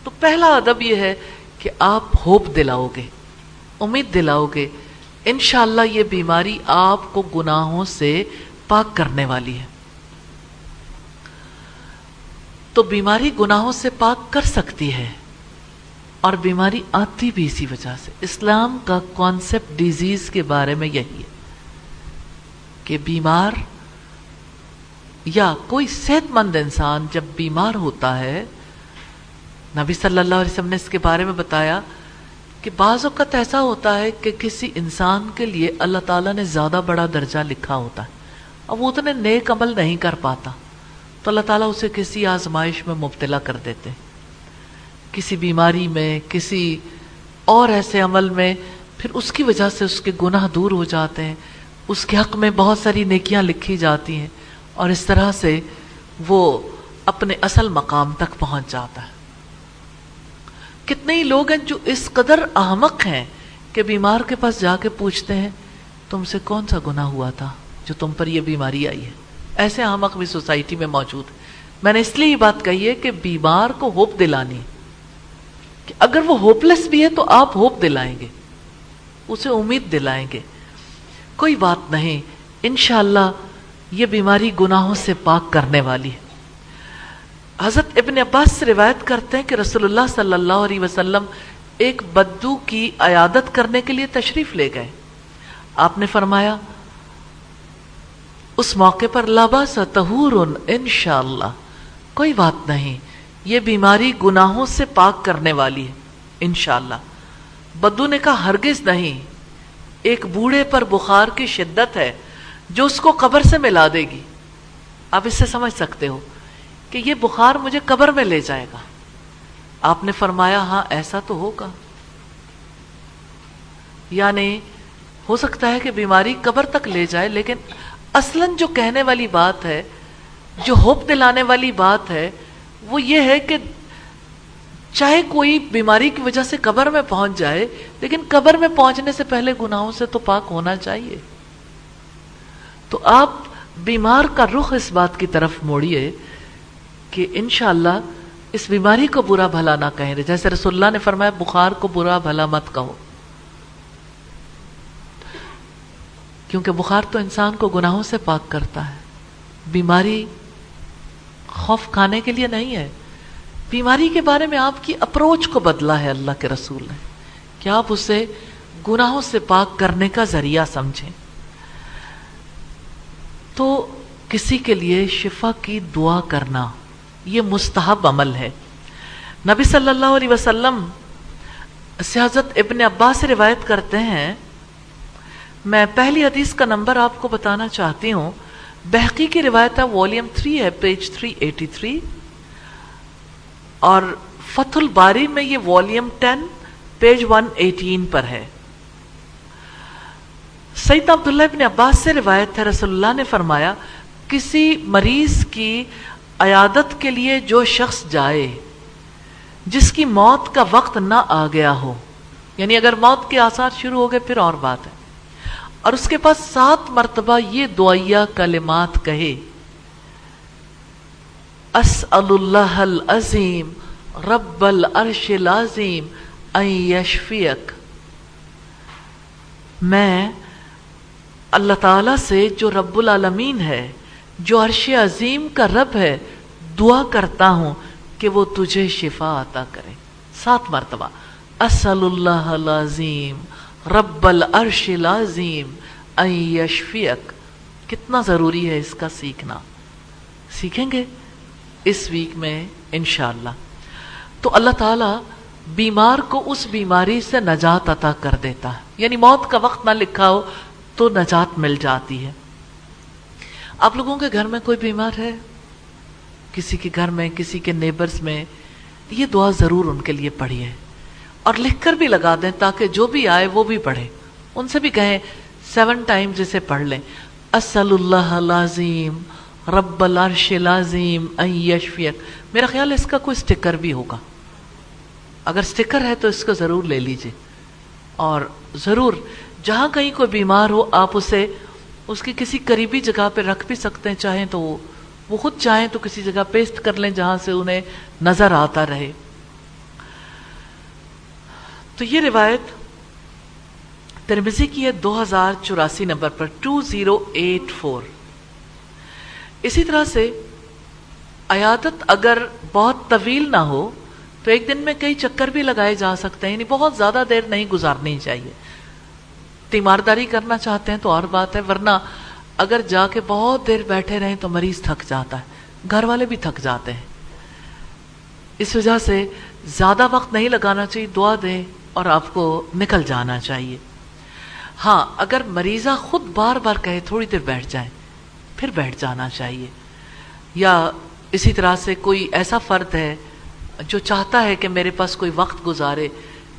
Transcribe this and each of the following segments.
تو پہلا ادب یہ ہے کہ آپ ہوپ دلاؤ گے، امید دلاؤ گے، انشاءاللہ یہ بیماری آپ کو گناہوں سے پاک کرنے والی ہے۔ تو بیماری گناہوں سے پاک کر سکتی ہے، اور بیماری آتی بھی اسی وجہ سے۔ اسلام کا کانسیپٹ ڈیزیز کے بارے میں یہی ہے کہ بیمار یا کوئی صحت مند انسان جب بیمار ہوتا ہے، نبی صلی اللہ علیہ وسلم نے اس کے بارے میں بتایا کہ بعض اوقات ایسا ہوتا ہے کہ کسی انسان کے لیے اللہ تعالیٰ نے زیادہ بڑا درجہ لکھا ہوتا ہے، اب وہ اتنے نیک عمل نہیں کر پاتا، تو اللہ تعالیٰ اسے کسی آزمائش میں مبتلا کر دیتے، کسی بیماری میں، کسی اور ایسے عمل میں، پھر اس کی وجہ سے اس کے گناہ دور ہو جاتے ہیں، اس کے حق میں بہت ساری نیکیاں لکھی جاتی ہیں، اور اس طرح سے وہ اپنے اصل مقام تک پہنچ جاتا ہے۔ کتنے ہی لوگ ہیں جو اس قدر احمق ہیں کہ بیمار کے پاس جا کے پوچھتے ہیں تم سے کون سا گناہ ہوا تھا جو تم پر یہ بیماری آئی ہے۔ ایسے احمق بھی سوسائٹی میں موجود ہیں۔ میں نے اس لیے یہ بات کہی ہے کہ بیمار کو ہوپ دلانی ہے کہ اگر وہ ہوپ لیس بھی ہے تو آپ ہوپ دلائیں گے، اسے امید دلائیں گے، کوئی بات نہیں، انشاءاللہ یہ بیماری گناہوں سے پاک کرنے والی ہے۔ حضرت ابن عباس سے روایت کرتے ہیں کہ رسول اللہ صلی اللہ علیہ وسلم ایک بدو کی عیادت کرنے کے لیے تشریف لے گئے۔ آپ نے فرمایا اس موقع پر لا باس طہور انشاءاللہ، کوئی بات نہیں، یہ بیماری گناہوں سے پاک کرنے والی ہے انشاءاللہ۔ بدو نے کہا ہرگز نہیں، ایک بوڑھے پر بخار کی شدت ہے جو اس کو قبر سے ملا دے گی۔ آپ اس سے سمجھ سکتے ہو کہ یہ بخار مجھے قبر میں لے جائے گا۔ آپ نے فرمایا ہاں ایسا تو ہوگا، یعنی ہو سکتا ہے کہ بیماری قبر تک لے جائے، لیکن اصلاً جو کہنے والی بات ہے، جو ہوپ دلانے والی بات ہے، وہ یہ ہے کہ چاہے کوئی بیماری کی وجہ سے قبر میں پہنچ جائے، لیکن قبر میں پہنچنے سے پہلے گناہوں سے تو پاک ہونا چاہیے۔ تو آپ بیمار کا رخ اس بات کی طرف موڑیے کہ انشاءاللہ اس بیماری کو برا بھلا نہ کہیں، جیسے رسول اللہ نے فرمایا بخار کو برا بھلا مت کہو، کیونکہ بخار تو انسان کو گناہوں سے پاک کرتا ہے۔ بیماری خوف کھانے کے لیے نہیں ہے، بیماری کے بارے میں آپ کی اپروچ کو بدلا ہے اللہ کے رسول نے کہ آپ اسے گناہوں سے پاک کرنے کا ذریعہ سمجھیں۔ تو کسی کے لیے شفا کی دعا کرنا یہ مستحب عمل ہے۔ نبی صلی اللہ علیہ وسلم سے حضرت ابن عباس سے روایت کرتے ہیں، میں پہلی حدیث کا نمبر آپ کو بتانا چاہتی ہوں، بہقی کی روایت ہے، والیوم 3 ہے، پیج 383، اور فتح الباری میں یہ والیوم 10 پیج 118 پر ہے۔ سیدنا عبداللہ ابن عباس سے روایت ہے، رسول اللہ نے فرمایا کسی مریض کی عیادت کے لیے جو شخص جائے جس کی موت کا وقت نہ آ گیا ہو، یعنی اگر موت کے آثار شروع ہو گئے پھر اور بات ہے، اور اس کے پاس 7 مرتبہ یہ دعائیہ کلمات کہے، اسأل اللہ العظیم رب العرش العظیم ان یشفیک، میں اللہ تعالیٰ سے جو رب العالمین ہے، جو عرش عظیم کا رب ہے، دعا کرتا ہوں کہ وہ تجھے شفا عطا کرے۔ 7 مرتبہ اسأل اللہ العظیم رب العرش العظیم ان یشفیک۔ کتنا ضروری ہے اس کا سیکھنا، سیکھیں گے اس ویک میں انشاءاللہ۔ تو اللہ تعالیٰ بیمار کو اس بیماری سے نجات عطا کر دیتا ہے، یعنی موت کا وقت نہ لکھا ہو تو نجات مل جاتی ہے۔ آپ لوگوں کے گھر میں کوئی بیمار ہے، کسی کے گھر میں، کسی کے نیبرز میں، یہ دعا ضرور ان کے لیے پڑھیے، اور لکھ کر بھی لگا دیں تاکہ جو بھی آئے وہ بھی پڑھے، ان سے بھی کہیں 7 ٹائمز اسے پڑھ لیں، اسأل اللہ العظیم رب العرش العظیم ان یشفیک۔ میرا خیال ہے اس کا کوئی سٹیکر بھی ہوگا، اگر سٹیکر ہے تو اس کو ضرور لے لیجئے، اور ضرور جہاں کہیں کوئی بیمار ہو آپ اسے اس کی کسی قریبی جگہ پہ رکھ بھی سکتے ہیں، چاہیں تو وہ خود چاہیں تو کسی جگہ پیسٹ کر لیں جہاں سے انہیں نظر آتا رہے۔ تو یہ روایت ترمذی کی ہے 2084 نمبر پر 2084۔ اسی طرح سے عیادت اگر بہت طویل نہ ہو تو ایک دن میں کئی چکر بھی لگائے جا سکتے ہیں، یعنی بہت زیادہ دیر نہیں گزارنی چاہیے۔ تیمارداری کرنا چاہتے ہیں تو اور بات ہے، ورنہ اگر جا کے بہت دیر بیٹھے رہیں تو مریض تھک جاتا ہے، گھر والے بھی تھک جاتے ہیں۔ اس وجہ سے زیادہ وقت نہیں لگانا چاہیے، دعا دیں اور آپ کو نکل جانا چاہیے۔ ہاں اگر مریضہ خود بار بار کہے تھوڑی دیر بیٹھ جائیں، پھر بیٹھ جانا چاہیے۔ یا اسی طرح سے کوئی ایسا فرد ہے جو چاہتا ہے کہ میرے پاس کوئی وقت گزارے،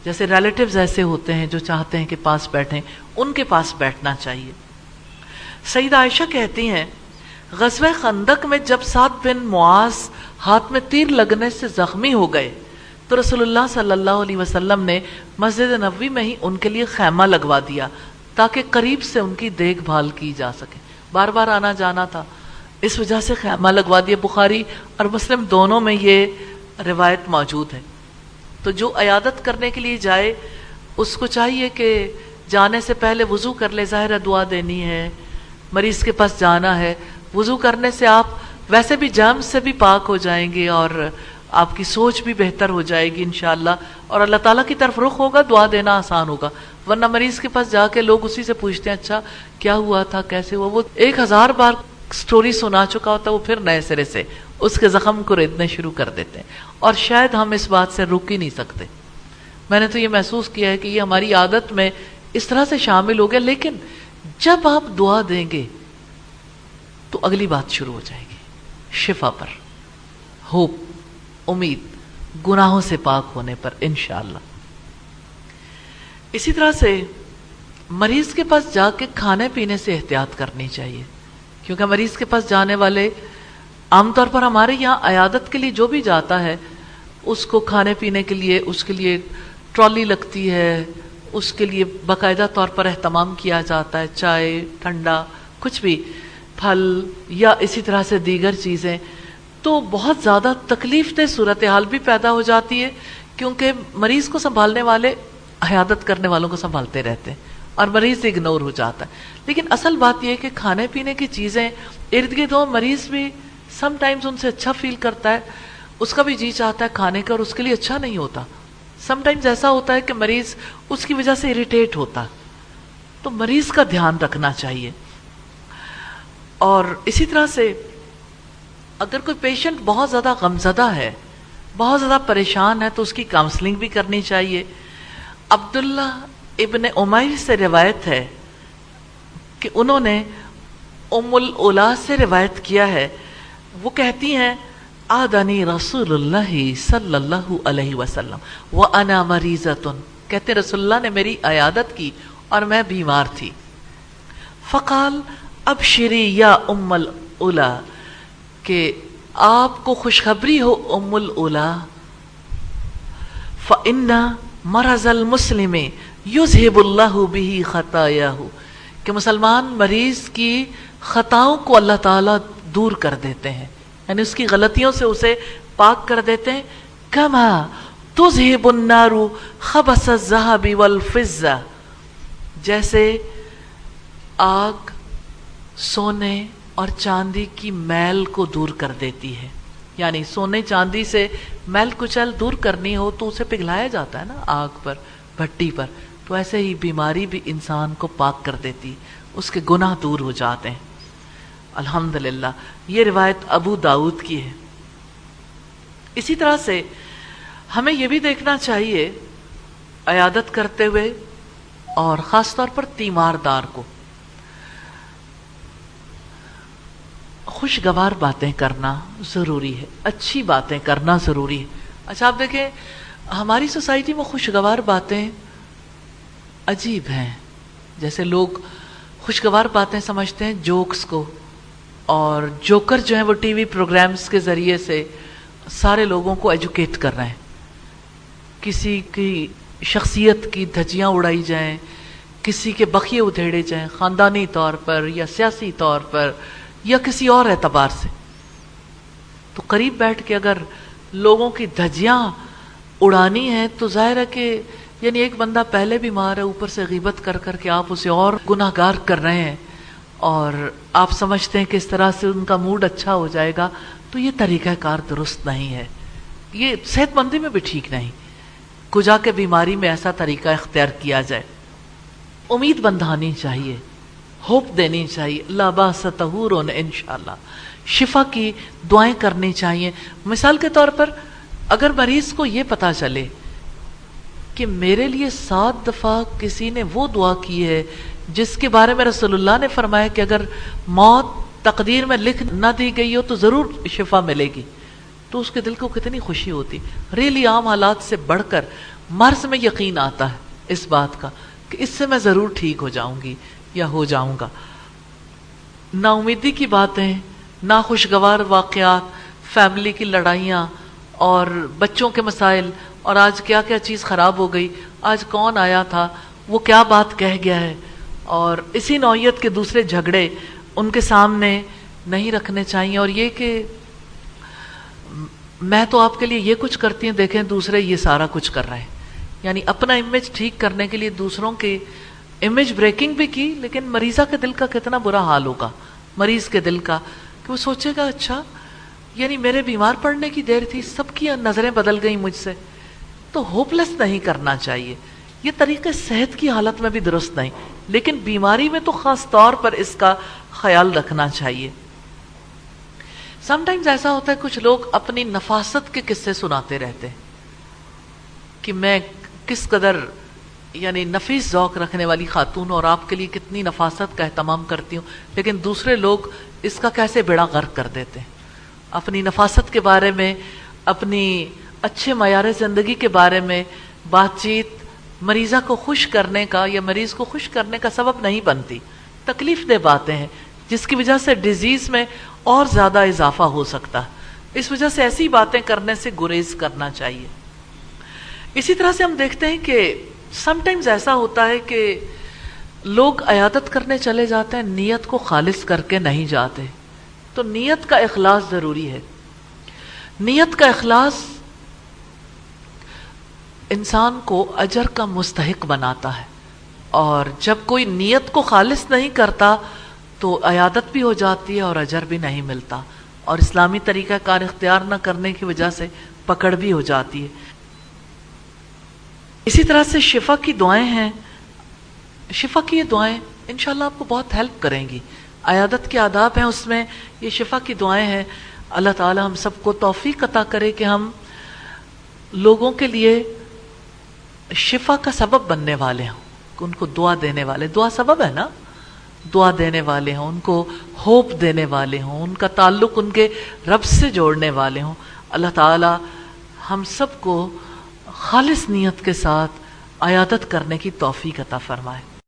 جیسے ریلیٹیوز ایسے ہوتے ہیں جو چاہتے ہیں کہ پاس بیٹھیں، ان کے پاس بیٹھنا چاہیے۔ سیدہ عائشہ کہتی ہیں غزوہ خندق میں جب سعد بن معاذ ہاتھ میں تیر لگنے سے زخمی ہو گئے تو رسول اللہ صلی اللہ علیہ وسلم نے مسجد نبوی میں ہی ان کے لیے خیمہ لگوا دیا تاکہ قریب سے ان کی دیکھ بھال کی جا سکے۔ بار بار آنا جانا تھا، اس وجہ سے خیمہ لگوا دیا۔ بخاری اور مسلم دونوں میں یہ روایت موجود ہے۔ تو جو عیادت کرنے کے لیے جائے اس کو چاہیے کہ جانے سے پہلے وضو کر لے، ظاہر دعا دینی ہے، مریض کے پاس جانا ہے۔ وضو کرنے سے آپ ویسے بھی جرم سے بھی پاک ہو جائیں گے اور آپ کی سوچ بھی بہتر ہو جائے گی انشاءاللہ، اور اللہ تعالیٰ کی طرف رخ ہوگا، دعا دینا آسان ہوگا۔ ورنہ مریض کے پاس جا کے لوگ اسی سے پوچھتے ہیں اچھا کیا ہوا تھا، کیسے ہوا، وہ 1000 بار سٹوری سنا چکا ہوتا ہے، وہ پھر نئے سرے سے اس کے زخم کو ریدنے شروع کر دیتے ہیں، اور شاید ہم اس بات سے رک ہی نہیں سکتے۔ میں نے تو یہ محسوس کیا ہے کہ یہ ہماری عادت میں اس طرح سے شامل ہو گیا، لیکن جب آپ دعا دیں گے تو اگلی بات شروع ہو جائے گی، شفا پر، ہوپ، امید، گناہوں سے پاک ہونے پر انشاءاللہ۔ اسی طرح سے مریض کے پاس جا کے کھانے پینے سے احتیاط کرنی چاہیے، کیونکہ مریض کے پاس جانے والے عام طور پر ہمارے یہاں عیادت کے لیے جو بھی جاتا ہے اس کو کھانے پینے کے لیے اس کے لیے ٹرالی لگتی ہے، اس کے لیے باقاعدہ طور پر اہتمام کیا جاتا ہے، چائے، ٹھنڈا، کچھ بھی، پھل یا اسی طرح سے دیگر چیزیں۔ تو بہت زیادہ تکلیف دہ صورتحال بھی پیدا ہو جاتی ہے، کیونکہ مریض کو سنبھالنے والے عیادت کرنے والوں کو سنبھالتے رہتے ہیں اور مریض اگنور ہو جاتا ہے۔ لیکن اصل بات یہ ہے کہ کھانے پینے کی چیزیں ارد گرد ہو، مریض بھی سم ٹائمز ان سے اچھا فیل کرتا ہے، اس کا بھی جی چاہتا ہے کھانے کا، اور اس کے لیے اچھا نہیں ہوتا۔ سم ٹائمز ایسا ہوتا ہے کہ مریض اس کی وجہ سے اریٹیٹ ہوتا، تو مریض کا دھیان رکھنا چاہیے۔ اور اسی طرح سے اگر کوئی پیشنٹ بہت زیادہ غمزدہ ہے، بہت زیادہ پریشان ہے، تو اس کی کاؤنسلنگ بھی کرنی چاہیے۔ عبداللہ ابن عمیر سے روایت ہے کہ انہوں نے ام العلا سے روایت کیا ہے، وہ کہتی ہیں آدانی رسول اللہ صلی اللہ علیہ وسلم وانا مریضۃ، کہتے رسول اللہ نے میری عیادت کی اور میں بیمار تھی۔ فقال ابشری یا ام العلا، کہ آپ کو خوشخبری ہو ام العلا، فإن مرض المسلم یذہب اللہ بہ خطایاہ، کہ مسلمان مریض کی خطاؤں کو اللہ تعالیٰ دور کر دیتے ہیں، یعنی اس کی غلطیوں سے اسے پاک کر دیتے ہیں۔ کما تذہب النار خبث الذہب والفضہ، جیسے آگ سونے اور چاندی کی میل کو دور کر دیتی ہے، یعنی سونے چاندی سے میل کچل دور کرنی ہو تو اسے پگھلایا جاتا ہے نا آگ پر، بھٹی پر، تو ایسے ہی بیماری بھی انسان کو پاک کر دیتی، اس کے گناہ دور ہو جاتے ہیں۔ الحمدللہ یہ روایت ابو داؤد کی ہے۔ اسی طرح سے ہمیں یہ بھی دیکھنا چاہیے عیادت کرتے ہوئے، اور خاص طور پر تیماردار کو، خوشگوار باتیں کرنا ضروری ہے، اچھی باتیں کرنا ضروری ہے۔ اچھا آپ دیکھیں ہماری سوسائٹی میں خوشگوار باتیں عجیب ہیں، جیسے لوگ خوشگوار باتیں سمجھتے ہیں جوکس کو، اور جوکر جو ہیں وہ ٹی وی پروگرامز کے ذریعے سے سارے لوگوں کو ایجوکیٹ کر رہے ہیں، کسی کی شخصیت کی دھجیاں اڑائی جائیں، کسی کے بخیے ادھیڑے جائیں، خاندانی طور پر یا سیاسی طور پر یا کسی اور اعتبار سے۔ تو قریب بیٹھ کے اگر لوگوں کی دھجیاں اڑانی ہیں تو ظاہر ہے کہ یعنی ایک بندہ پہلے بیمار ہے، اوپر سے غیبت کر کر کے آپ اسے اور گناہگار کر رہے ہیں، اور آپ سمجھتے ہیں کہ اس طرح سے ان کا موڈ اچھا ہو جائے گا، تو یہ طریقہ کار درست نہیں ہے، یہ صحت مندی میں بھی ٹھیک نہیں، کجا کے بیماری میں ایسا طریقہ اختیار کیا جائے۔ امید بندھانی چاہیے، ہوپ دینی چاہیے، لا باس طہور انشاءاللہ، شفا کی دعائیں کرنی چاہیے۔ مثال کے طور پر اگر مریض کو یہ پتا چلے کہ میرے لیے 7 دفعہ کسی نے وہ دعا کی ہے جس کے بارے میں رسول اللہ نے فرمایا کہ اگر موت تقدیر میں لکھ نہ دی گئی ہو تو ضرور شفا ملے گی، تو اس کے دل کو کتنی خوشی ہوتی۔ ریلی عام حالات سے بڑھ کر مرض میں یقین آتا ہے اس بات کا کہ اس سے میں ضرور ٹھیک ہو جاؤں گی یا ہو جاؤں گا۔ نا امیدی کی باتیں، ناخوشگوار واقعات، فیملی کی لڑائیاں اور بچوں کے مسائل، اور آج کیا کیا چیز خراب ہو گئی، آج کون آیا تھا، وہ کیا بات کہہ گیا ہے، اور اسی نوعیت کے دوسرے جھگڑے ان کے سامنے نہیں رکھنے چاہیے۔ اور یہ کہ میں تو آپ کے لیے یہ کچھ کرتی ہوں، دیکھیں دوسرے یہ سارا کچھ کر رہے ہیں، یعنی اپنا امیج ٹھیک کرنے کے لیے دوسروں کی امیج بریکنگ بھی کی، لیکن مریضہ کے دل کا کتنا برا حال ہوگا، مریض کے دل کا، کہ وہ سوچے گا اچھا یعنی میرے بیمار پڑنے کی دیر تھی، سب کی نظریں بدل گئیں مجھ سے۔ تو ہوپ لیس نہیں کرنا چاہیے، یہ طریقے صحت کی حالت میں بھی درست نہیں، لیکن بیماری میں تو خاص طور پر اس کا خیال رکھنا چاہیے۔ سم ٹائمز ایسا ہوتا ہے کچھ لوگ اپنی نفاست کے قصے سناتے رہتے ہیں کہ میں کس قدر یعنی نفیس ذوق رکھنے والی خاتون اور آپ کے لیے کتنی نفاست کا اہتمام کرتی ہوں، لیکن دوسرے لوگ اس کا کیسے بیڑا غرق کر دیتے ہیں۔ اپنی نفاست کے بارے میں، اپنی اچھے معیار زندگی کے بارے میں بات چیت مریضہ کو خوش کرنے کا یا مریض کو خوش کرنے کا سبب نہیں بنتی، تکلیف دہ باتیں ہیں جس کی وجہ سے ڈیزیز میں اور زیادہ اضافہ ہو سکتا ہے۔ اس وجہ سے ایسی باتیں کرنے سے گریز کرنا چاہیے۔ اسی طرح سے ہم دیکھتے ہیں کہ سم ٹائمز ایسا ہوتا ہے کہ لوگ عیادت کرنے چلے جاتے ہیں، نیت کو خالص کر کے نہیں جاتے، تو نیت کا اخلاص ضروری ہے۔ نیت کا اخلاص انسان کو اجر کا مستحق بناتا ہے، اور جب کوئی نیت کو خالص نہیں کرتا تو عیادت بھی ہو جاتی ہے اور اجر بھی نہیں ملتا، اور اسلامی طریقہ کار اختیار نہ کرنے کی وجہ سے پکڑ بھی ہو جاتی ہے۔ اسی طرح سے شفا کی دعائیں ہیں، شفا کی یہ دعائیں انشاءاللہ آپ کو بہت ہیلپ کریں گی۔ عیادت کے آداب ہیں، اس میں یہ شفا کی دعائیں ہیں۔ اللہ تعالی ہم سب کو توفیق عطا کرے کہ ہم لوگوں کے لیے شفا کا سبب بننے والے ہوں، ان کو دعا دینے والے، دعا سبب ہے نا، دعا دینے والے ہوں، ان کو ہوپ دینے والے ہوں، ان کا تعلق ان کے رب سے جوڑنے والے ہوں۔ اللہ تعالی ہم سب کو خالص نیت کے ساتھ عیادت کرنے کی توفیق عطا فرمائے۔